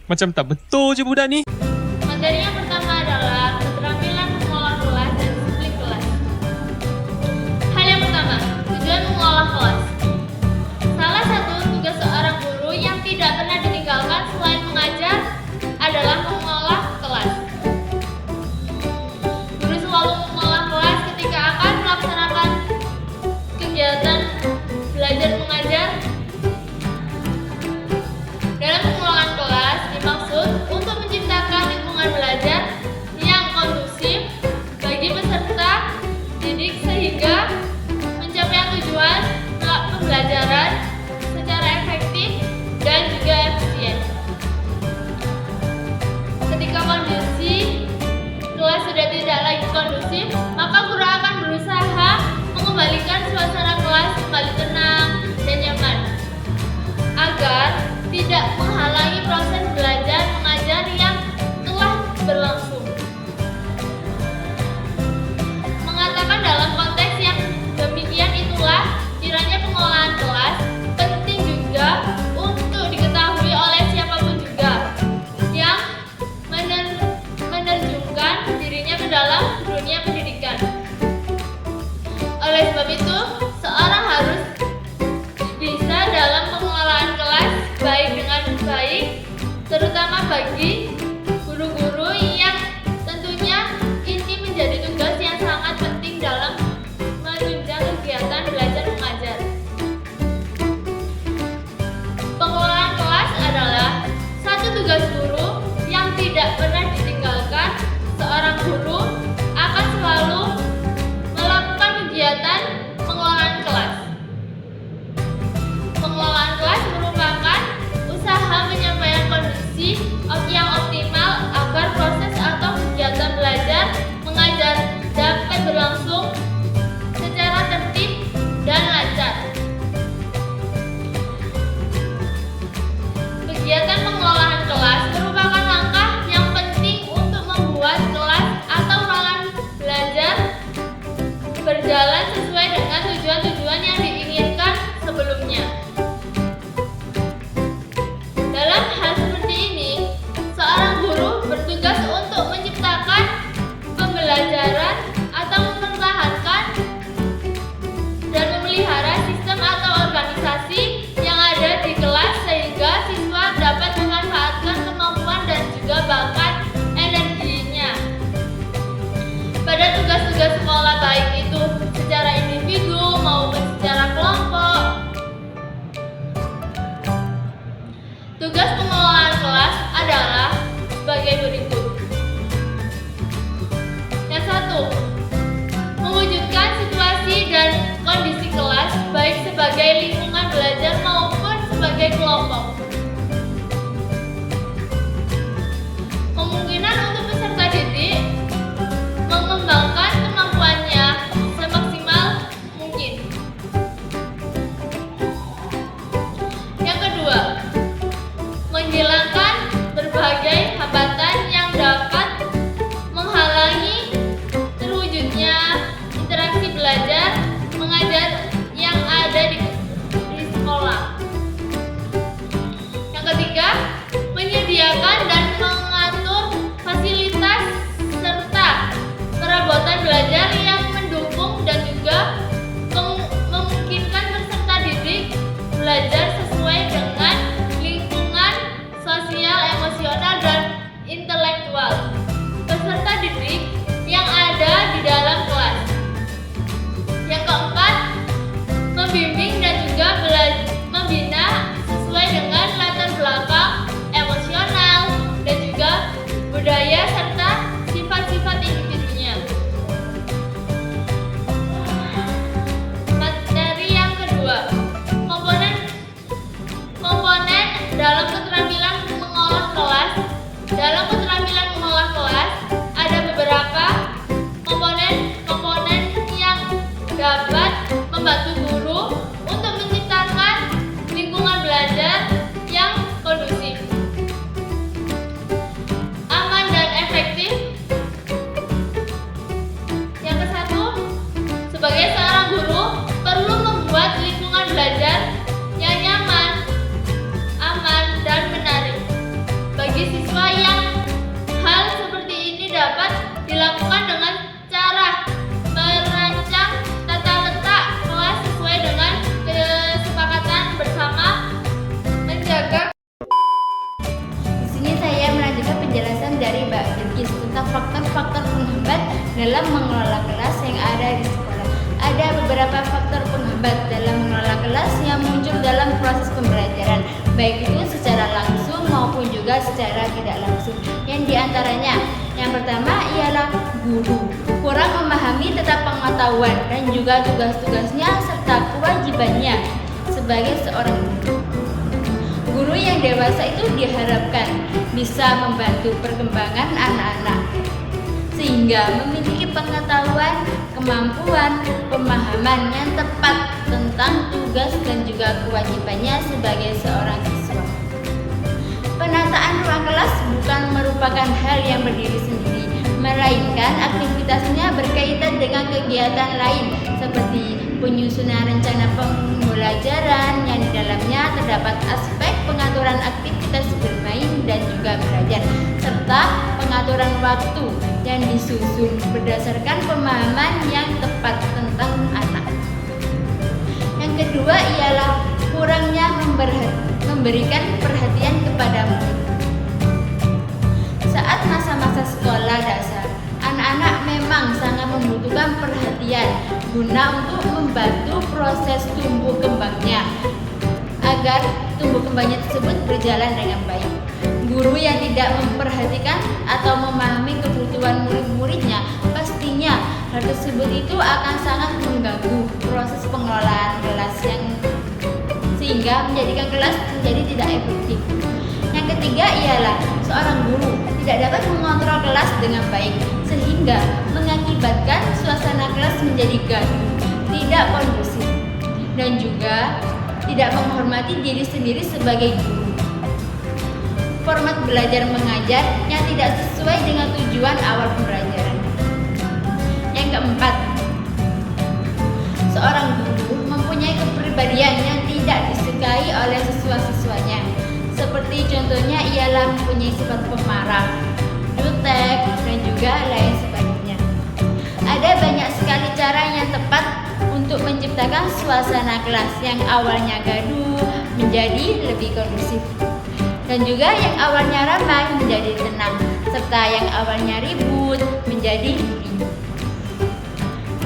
Macam tak betul je budak ni. Materi yang pertama adalah keterampilan mengolah kelas dan disiplin kelas. Hal yang pertama, tujuan mengolah kelas. Salah satu tugas seorang guru yang tidak pernah ditinggalkan selain mengajar adalah mengolah kelas. Guru selalu mengolah kelas ketika akan melaksanakan kegiatan belajar mengajar. Dalam pengelolaan kelas dimaksud untuk menciptakan lingkungan belajar yang kondusif bagi peserta didik sehingga mencapai tujuan pembelajaran secara efektif dan juga efisien. Ketika kondisi kelas sudah tidak lagi kondusif, maka guru akan berusaha mengembalikan suasana kelas kembali tenang dan nyaman agar tidak menghalangi proses belajar mengajar yang telah berlangsung. Mengatakan dalam konteks yang demikian itulah kiranya pengolahan kelas penting juga untuk diketahui oleh siapapun juga yang menerjunkan dirinya ke dalam dunia pendidikan. Oleh sebab itu, seorang harus bisa dalam pengelolaan kelas baik dengan baik, terutama bagi guru-guru yang tentunya ini menjadi tugas yang sangat penting dalam menunjang kegiatan belajar mengajar. Pengelolaan kelas adalah satu tugas guru yang tidak pernah ditinggalkan. Seorang guru akan selalu melakukan kegiatan pengelolaan kelas. Pengelolaan kelas merupakan usaha menyampaikan kondisi yang optimal agar proses atau kegiatan belajar mengajar dapat berlangsung secara tertib dan lancar. Kegiatan pengelolaan kelas merupakan langkah yang penting untuk membuat kelas atau ruangan belajar berjalan sesuai dengan tujuan-tujuan yang diinginkan sebelumnya. Dalam hal seperti ini, seorang guru bertugas untuk menciptakan pembelajaran atau mempertahankan dan memelihara sistem atau organisasi yang ada di kelas sehingga siswa dapat memanfaatkan kemampuan dan juga bakat energinya pada tugas-tugas sekolah baik itu secara individu penghambat dalam mengelola kelas yang muncul dalam proses pembelajaran, baik itu secara langsung maupun juga secara tidak langsung. Yang diantaranya, yang pertama ialah guru kurang memahami tentang pengetahuan dan juga tugas-tugasnya serta kewajibannya sebagai seorang guru. Guru yang dewasa itu diharapkan bisa membantu perkembangan anak-anak sehingga memiliki pengetahuan, kemampuan, pemahaman yang tepat tentang tugas dan juga kewajibannya sebagai seorang siswa. Penataan ruang kelas bukan merupakan hal yang berdiri sendiri, melainkan aktivitasnya berkaitan dengan kegiatan lain seperti penyusunan rencana pembelajaran yang di dalamnya terdapat aspek pengaturan aktivitas bermain dan juga belajar, serta pengaturan waktu yang disusun berdasarkan pemahaman yang tepat tentang anak. Yang kedua ialah kurangnya memberikan perhatian kepada murid. Saat masa-masa sekolah dasar, anak-anak memang sangat membutuhkan perhatian guna untuk membantu proses tumbuh kembangnya agar tumbuh kembangnya tersebut berjalan dengan baik. Guru yang tidak memperhatikan atau memahami kebutuhan murid-muridnya, pastinya hal tersebut itu akan sangat mengganggu proses pengelolaan kelas sehingga menjadikan kelas menjadi tidak efektif. Yang ketiga ialah seorang guru tidak dapat mengontrol kelas dengan baik sehingga mengakibatkan suasana kelas menjadi gaduh, tidak kondusif, dan juga tidak menghormati diri sendiri sebagai guru. Format belajar mengajar yang tidak sesuai dengan tujuan awal pembelajaran. Yang keempat, seorang guru mempunyai kepribadian yang tidak disukai oleh siswa-siswanya. Seperti contohnya ialah mempunyai sifat pemarah, jutek, dan juga lain sebagainya. Ada banyak sekali cara yang tepat untuk menciptakan suasana kelas yang awalnya gaduh menjadi lebih kondusif, dan juga yang awalnya ramai menjadi tenang, serta yang awalnya ribut menjadi riuh.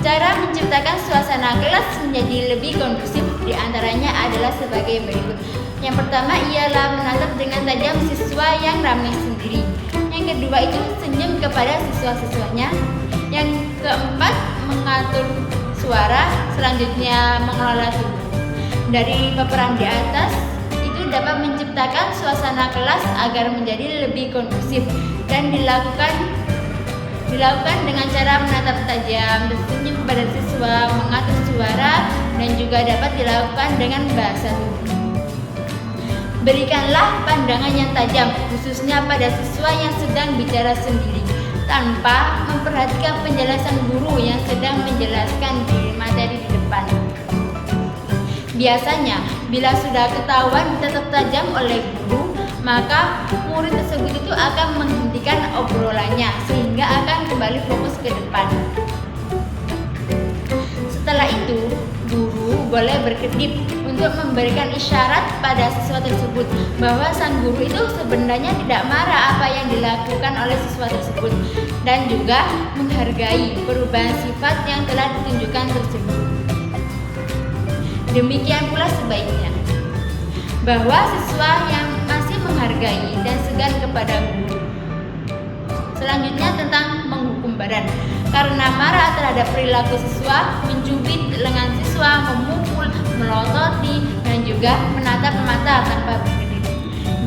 Cara menciptakan suasana kelas menjadi lebih kondusif diantaranya adalah sebagai berikut. Yang pertama ialah menatap dengan tajam siswa yang ramai sendiri. Yang kedua itu senyum kepada siswa-siswanya. Yang keempat mengatur suara. Selanjutnya mengelola tubuh. Dari paparan di atas itu dapat menciptakan suasana kelas agar menjadi lebih kondusif dan dilakukan dengan cara menatap tajam, bersenyum kepada siswa, mengatur suara, dan juga dapat dilakukan dengan bahasa tubuh. Berikanlah pandangan yang tajam, khususnya pada siswa yang sedang bicara sendiri, tanpa memperhatikan penjelasan guru yang sedang menjelaskan di materi di depan. Biasanya, bila sudah ketahuan tetap tajam oleh guru, maka murid tersebut itu akan menghentikan obrolannya sehingga akan kembali fokus ke depan. Setelah itu, guru boleh berkedip untuk memberikan isyarat pada siswa tersebut bahwa sang guru itu sebenarnya tidak marah apa yang dilakukan oleh siswa tersebut dan juga menghargai perubahan sifat yang telah ditunjukkan tersebut. Demikian pula sebaiknya bahwa siswa yang masih menghargai dan segan kepada guru. Selanjutnya tentang menghukum badan. Karena marah terhadap perilaku siswa, mencubit lengan siswa, memukul, melototi, dan juga menatap mata tanpa berkedip.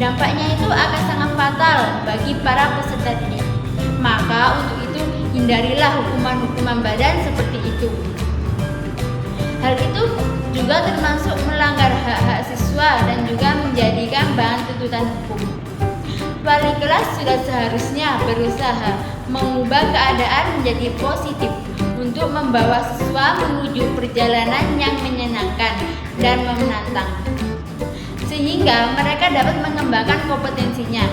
Dampaknya itu akan sangat fatal bagi para peserta didik. Maka untuk itu hindarilah hukuman-hukuman badan seperti itu. Hal itu juga termasuk melanggar hak-hak siswa dan juga menjadikan bahan tuntutan hukum. Wali kelas sudah seharusnya berusaha mengubah keadaan menjadi positif untuk membawa siswa menuju perjalanan yang menyenangkan dan menantang, sehingga mereka dapat mengembangkan kompetensinya.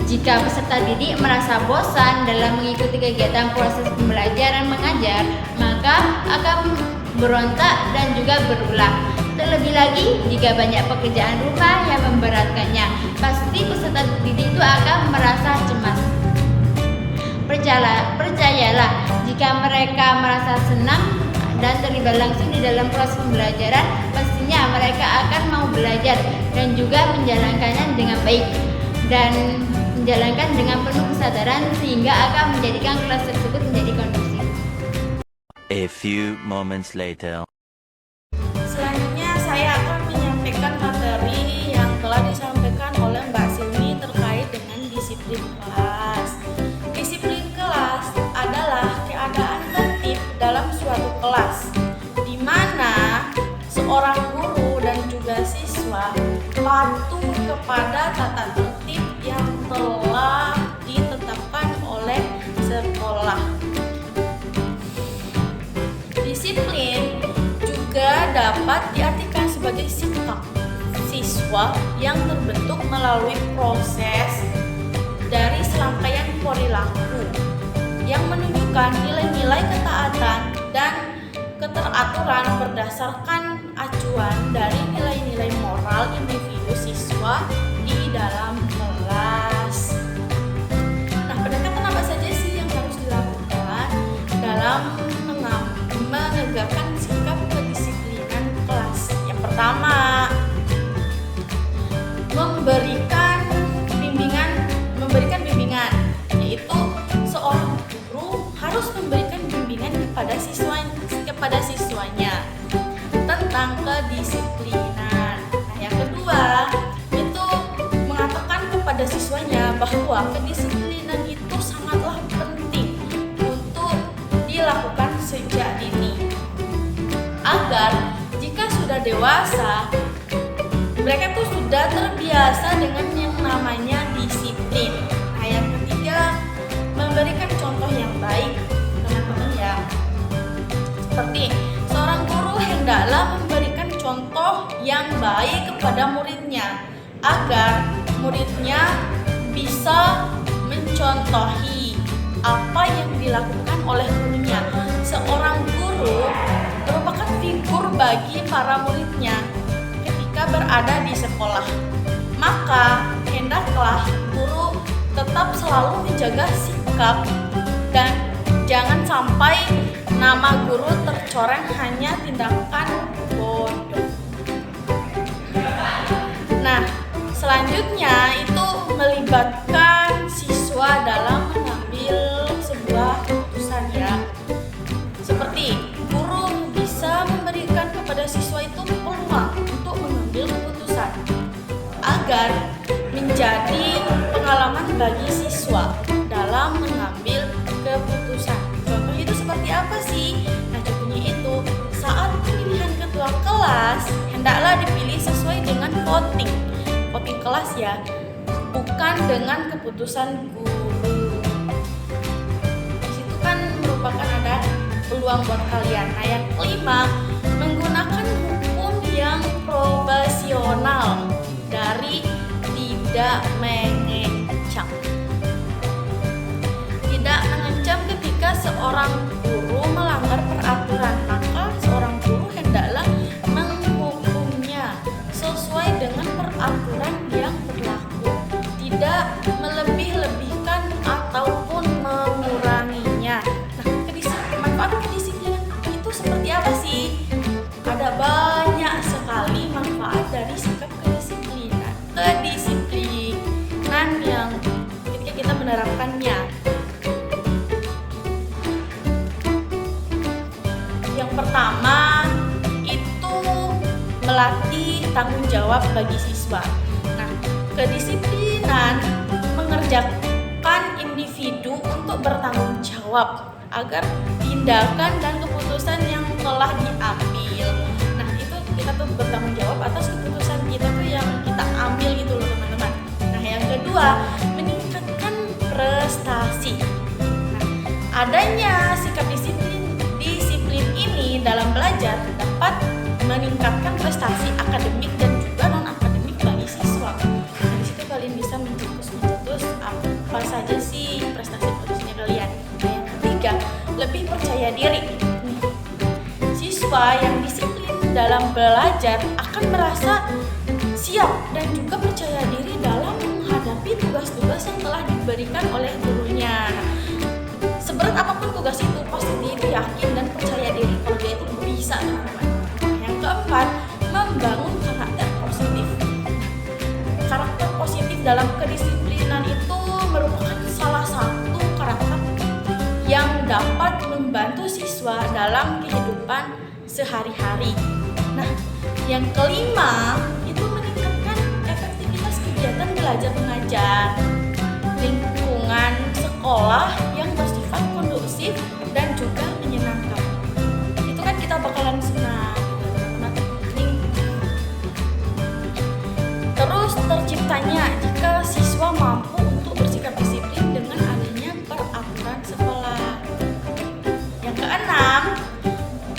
Jika peserta didik merasa bosan dalam mengikuti kegiatan proses pembelajaran mengajar, maka akan berontak dan juga berulang. Terlebih lagi jika banyak pekerjaan rumah yang memberatkannya, pasti peserta didik itu akan merasa cemas. Percayalah, jika mereka merasa senang dan terlibat langsung di dalam proses pembelajaran, pastinya mereka akan mau belajar dan juga menjalankannya dengan baik dan menjalankan dengan penuh kesadaran sehingga akan menjadikan kelas tersebut menjadi kondusif. A few moments later. Selanjutnya saya akan menyampaikan materi yang telah disampaikan oleh Mbak Silmi terkait dengan disiplin kelas. Disiplin kelas adalah keadaan tertib dalam suatu kelas, di mana seorang guru dan juga siswa patuh kepada tata tertib yang telah ditetapkan oleh sekolah. Disiplin juga dapat diartikan sebagai sikap siswa yang terbentuk melalui proses dari serangkaian perilaku yang menunjukkan nilai-nilai ketaatan dan keteraturan berdasarkan acuan dari nilai-nilai moral individu siswa di dalam kelas. Nah, pendekatan apa saja sih yang harus dilakukan dalam menegakkan sikap kedisiplinan kelas? Yang pertama, memberikan bimbingan, yaitu seorang guru harus memberikan bimbingan kepada siswanya tentang kedisiplinan. Nah, yang kedua itu mengatakan kepada siswanya bahwa kedisiplinan itu sangatlah penting untuk dilakukan sejak dini, agar jika sudah dewasa mereka tuh sudah terbiasa dengan yang namanya disiplin. Nah, yang ketiga, memberikan contoh yang baik, teman-teman ya. Seperti seorang guru hendaklah memberikan contoh yang baik kepada muridnya, agar muridnya bisa mencontohi apa yang dilakukan oleh gurunya. Seorang guru merupakan figur bagi para muridnya ketika berada di sekolah. Maka hendaklah guru tetap selalu menjaga sikap dan jangan sampai nama guru tercoreng hanya tindakan bodoh. Nah, selanjutnya itu melibatkan siswa dalam mengambil sebuah keputusan ya. Seperti guru bisa memberikan kepada siswa itu peluang untuk mengambil keputusan agar menjadi pengalaman bagi siswa dalam mengambil keputusan. Contohnya itu seperti apa sih? Nah, contohnya itu saat pemilihan ketua kelas hendaklah dipilih sesuai dengan voting kelas ya, bukan dengan keputusan guru. Di situ kan merupakan ada peluang buat kalian. Nah, yang kelima, menggunakan hukum yang probasional dari tidak mengancam. Tidak mengancam ketika seorang guru melanggar peraturan, maka seorang guru hendaklah menghukumnya sesuai dengan peraturan yang berlaku, tidak melebih-lebihkan ataupun menguranginya. Nah, manfaat kedisiplinan itu seperti apa sih? Ada banyak sekali manfaat dari sikap kedisiplinan yang ketika kita menerapkannya. Yang pertama itu melatih tanggung jawab bagi siswa. Nah, kedisiplinan mengerjakan individu untuk bertanggung jawab agar tindakan dan keputusan yang telah diambil. Nah, itu kita tuh bertanggung jawab atas keputusan kita tuh yang kita ambil gitu loh teman-teman. Nah, yang kedua, meningkatkan prestasi. Nah, adanya sikap disiplin ini dalam belajar dapat meningkatkan prestasi akademik dan juga non akademik bagi siswa. Nah, di situ kalian bisa mencetus apa saja sih prestasi-prestasinya kalian. Nah, yang ketiga, lebih percaya diri. Siswa yang disiplin dalam belajar akan merasa siap dan juga percaya diri dalam menghadapi tugas-tugas yang telah diberikan oleh gurunya. Seberat apapun tugas itu, pasti dia yakin dan percaya diri kalau dia itu membantu siswa dalam kehidupan sehari-hari. Nah, yang kelima itu meningkatkan efektivitas kegiatan belajar mengajar. Lingkungan sekolah yang bersifat kondusif dan juga menyenangkan. Itu kan kita bakalan senang. Terus terciptanya jika siswa mampu untuk bersikap disiplin dengan adanya peraturan sekolah. Yang keenam,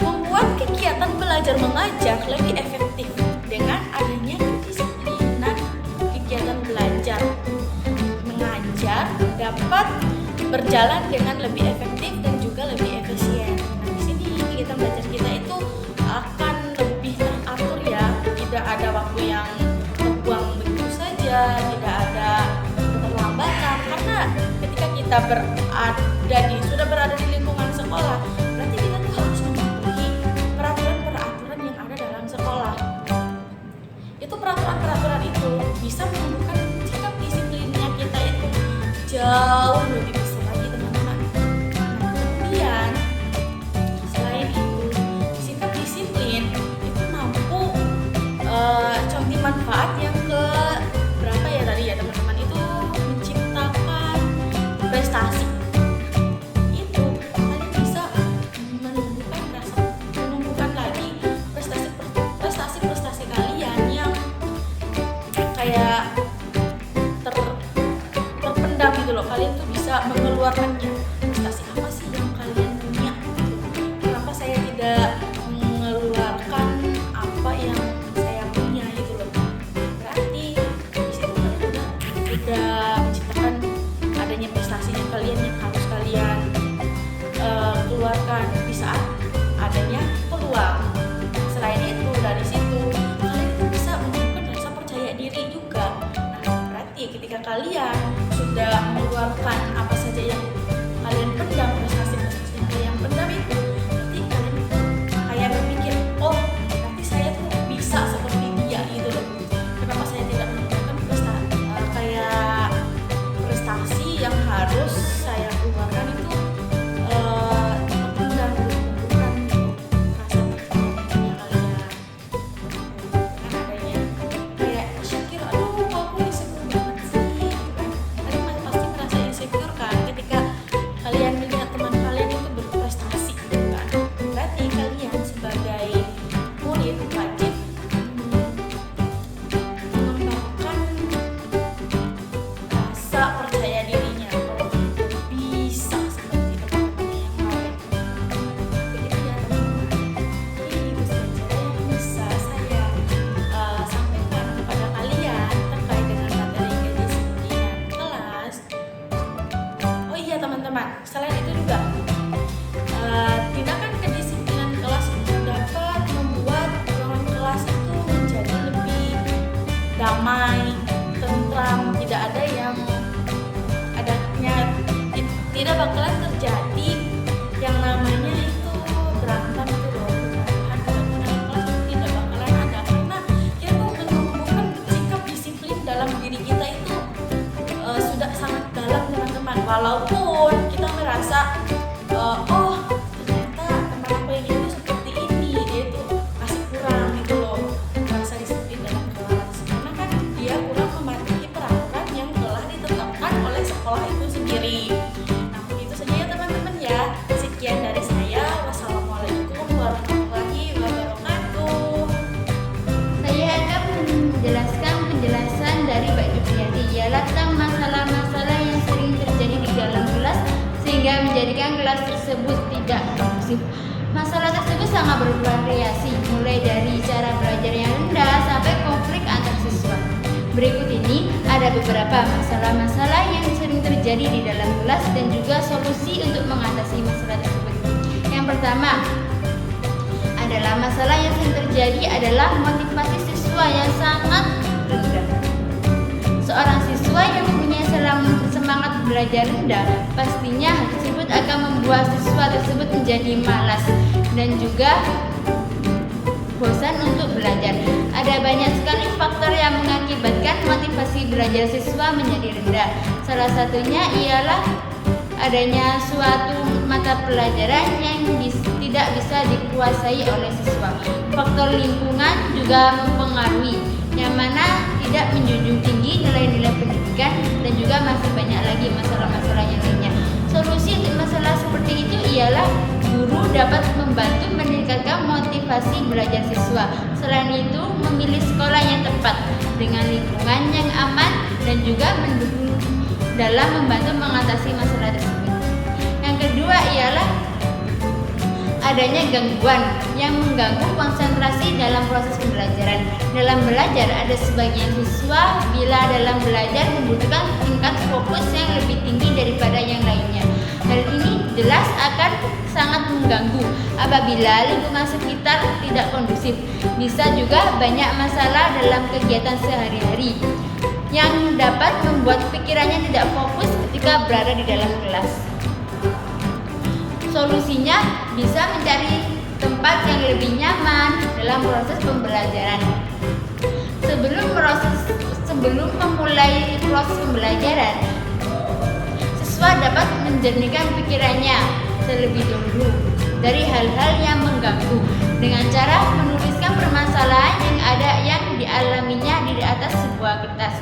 membuat kegiatan belajar mengajar lebih efektif dengan adanya kedisiplinan kegiatan belajar mengajar dapat berjalan dengan lebih efektif dan juga lebih efisien. Nah, di sini kegiatan belajar kita itu akan lebih teratur ya, tidak ada waktu yang terbuang begitu saja, tidak ada keterlambatan. Karena ketika kita sudah berada di lingkungan sekolah, berarti kita tuh harus mematuhi peraturan-peraturan yang ada dalam sekolah. Itu peraturan-peraturan itu bisa menumbuhkan sikap disiplinnya kita itu jauh lebih besar lagi, teman-teman. Nah, kemudian selain itu, sikap disiplin itu mampu contoh manfaat yang ke berapa ya tadi ya teman-teman, itu menciptakan prestasi. Itu kalian bisa menumbuhkan lagi prestasi kalian yang kayak terpendam gitu loh. Kalian tuh bisa mengeluarkannya. Prestasi apa sih yang kalian punya? Kenapa saya tidak mengeluarkan apa yang saya punya gitu loh? Berarti di situ kalian udah menciptakan adanya prestasi yang harus kalian keluarkan di saat adanya peluang. Selain itu, dari situ kalian itu bisa menumbuhkan rasa percaya diri juga. Nah, berarti ketika kalian sudah mengeluarkan apa saja yang kalian pendam, prestasi-prestasi yang kalian pendam itu, nanti kalian kayak berpikir, oh nanti saya tuh bisa seperti dia gitu loh. Kenapa saya tidak menunjukkan prestasi yang harus saya keluarkan itu terpendam, menumbuhkan rasa percaya kalian. Kan adanya kayak insecure, aduh aku insecure banget sih gitu kan. Kalian pasti merasa insecure kan ketika kalian melihat teman kalian itu berprestasi gitu kan. Berarti kalian sebagai murid wajib mengembangkan rasa percaya dirinya kalau bisa seperti teman-teman yang lain. Begitu ya teman-teman. Ini itu saja yang bisa saya sampaikan kepada kalian terkait dengan materi kedisiplinan kelas. Oh iya teman-teman, selain itu juga tindakan kedisiplinan kelas itu dapat membuat ruangan kelas itu menjadi lebih damai, tentram, tidak ada yang tidak bakalan terjadi yang namanya itu berantem itu loh. Kemudian kelas itu tidak bakalan ada karena kita tuh menumbuhkan sikap disiplin dalam diri kita itu sudah sangat dalam teman-teman. Walaupun kita merasa oh ternyata teman aku yang itu seperti ini, dia itu masih kurang gitu loh rasa disiplin dalam kelas, karena kan dia kurang mematuhi peraturan yang telah ditetapkan oleh sekolah itu sendiri. Nah begitu saja ya teman-teman ya. Sekian dari saya. Wassalamualaikum warahmatullahi wabarakatuh. Saya akan menjelaskan penjelasan dari Mbak Juliati, ialah tentang masalah-masalah yang sering terjadi di dalam kelas sehingga menjadikan kelas tersebut tidak kondusif. Masalah tersebut sangat bervariasi, mulai dari cara belajar yang rendah sampai konflik antar siswa. Berikut ini ada beberapa masalah-masalah yang sering terjadi di dalam kelas dan juga solusi untuk mengatasi masalah tersebut. Yang pertama adalah masalah yang sering terjadi adalah motivasi siswa yang sangat rendah. Seorang siswa yang mempunyai semangat belajar rendah, pastinya hal tersebut akan membuat siswa tersebut menjadi malas dan juga bosan untuk belajar. Ada banyak sekali faktor yang mengakibatkan motivasi belajar siswa menjadi rendah. Salah satunya ialah adanya suatu mata pelajaran yang tidak bisa dikuasai oleh siswa. Faktor lingkungan juga mempengaruhi, yang mana tidak menjunjung tinggi nilai-nilai pendidikan, dan juga masih banyak lagi masalah-masalah yang lainnya. Solusi untuk masalah seperti itu ialah guru dapat membantu meningkatkan motivasi belajar siswa. Selain itu, memilih sekolah yang tepat dengan lingkungan yang aman dan juga mendukung dalam membantu mengatasi masalah tersebut. Yang kedua ialah adanya gangguan yang mengganggu konsentrasi dalam proses pembelajaran. Dalam belajar, ada sebagian siswa bila dalam belajar membutuhkan tingkat fokus yang lebih tinggi daripada yang lainnya. Hal ini jelas akan sangat mengganggu apabila lingkungan sekitar tidak kondusif. Bisa juga banyak masalah dalam kegiatan sehari-hari yang dapat membuat pikirannya tidak fokus ketika berada di dalam kelas. Solusinya bisa mencari tempat yang lebih nyaman dalam proses pembelajaran. Sebelum memulai proses pembelajaran, siswa dapat menjernihkan pikirannya terlebih dahulu dari hal-hal yang mengganggu dengan cara menuliskan permasalahan yang ada yang dialaminya di atas sebuah kertas,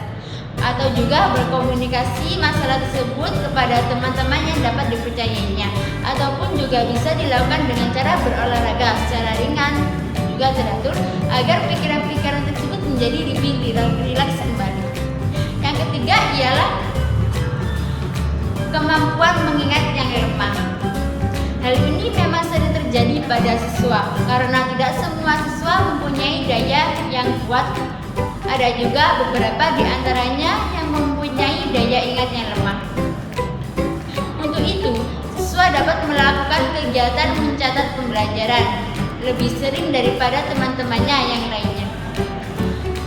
atau juga berkomunikasi masalah tersebut kepada teman-teman yang dapat dipercayainya, ataupun juga bisa dilakukan dengan cara berolahraga secara ringan juga teratur agar pikiran-pikiran tersebut menjadi lebih rileks kembali. Yang ketiga ialah kemampuan mengingat yang lemah. Hal ini memang sering terjadi pada siswa karena tidak semua siswa mempunyai daya yang kuat. Ada juga beberapa di antaranya yang mempunyai daya ingat yang lemah. Untuk itu, siswa dapat melakukan kegiatan mencatat pembelajaran lebih sering daripada teman-temannya yang lainnya.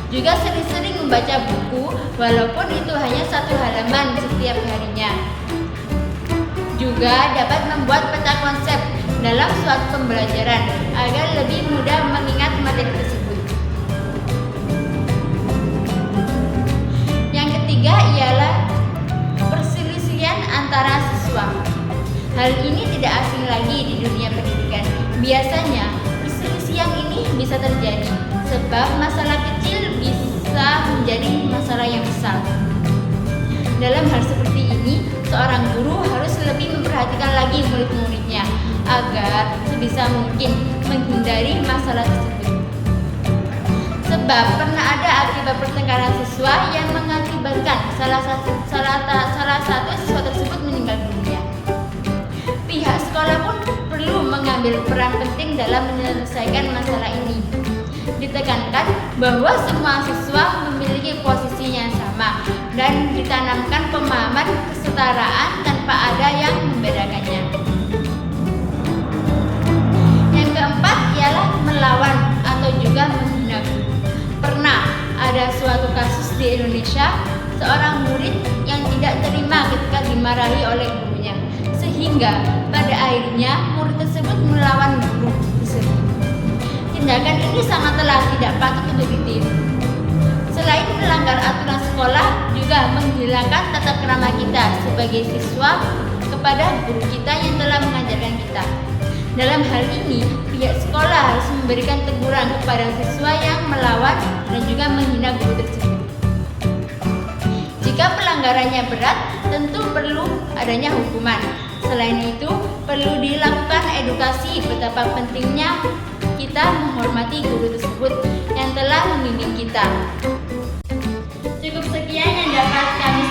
Juga sering-sering membaca buku walaupun itu hanya 1 halaman setiap harinya. Juga dapat membuat peta konsep dalam suatu pembelajaran agar lebih mudah mengingat materi tersebut. Yang ketiga ialah perselisihan antara siswa. Hal ini tidak asing lagi di dunia pendidikan. Biasanya perselisihan ini bisa terjadi sebab masalah kecil bisa menjadi masalah yang besar. Dalam hal seperti ini, seorang guru harus lebih memperhatikan lagi murid-muridnya agar sebisa mungkin menghindari masalah tersebut. Sebab pernah ada akibat pertengkaran siswa yang mengakibatkan salah satu siswa tersebut meninggal dunia. Pihak sekolah pun perlu mengambil peran penting dalam menyelesaikan masalah ini. Ditekankan bahwa semua siswa memiliki posisi yang sama dan ditanamkan pemahaman kesetaraan tanpa ada yang membedakannya. Yang keempat ialah melawan atau juga menghina guru. Pernah ada suatu kasus di Indonesia, seorang murid yang tidak terima ketika dimarahi oleh gurunya, sehingga pada akhirnya murid tersebut melawan guru tersebut. Tindakan ini sangatlah tidak patut untuk ditiru. Selain melanggar aturan sekolah, juga menghilangkan tata krama kita sebagai siswa kepada guru kita yang telah mengajarkan kita. Dalam hal ini, pihak sekolah harus memberikan teguran kepada siswa yang melawan dan juga menghina guru tersebut. Jika pelanggarannya berat, tentu perlu adanya hukuman. Selain itu, perlu dilakukan edukasi betapa pentingnya kita menghormati guru tersebut yang telah membimbing kita. Cukup sekian yang dapat kami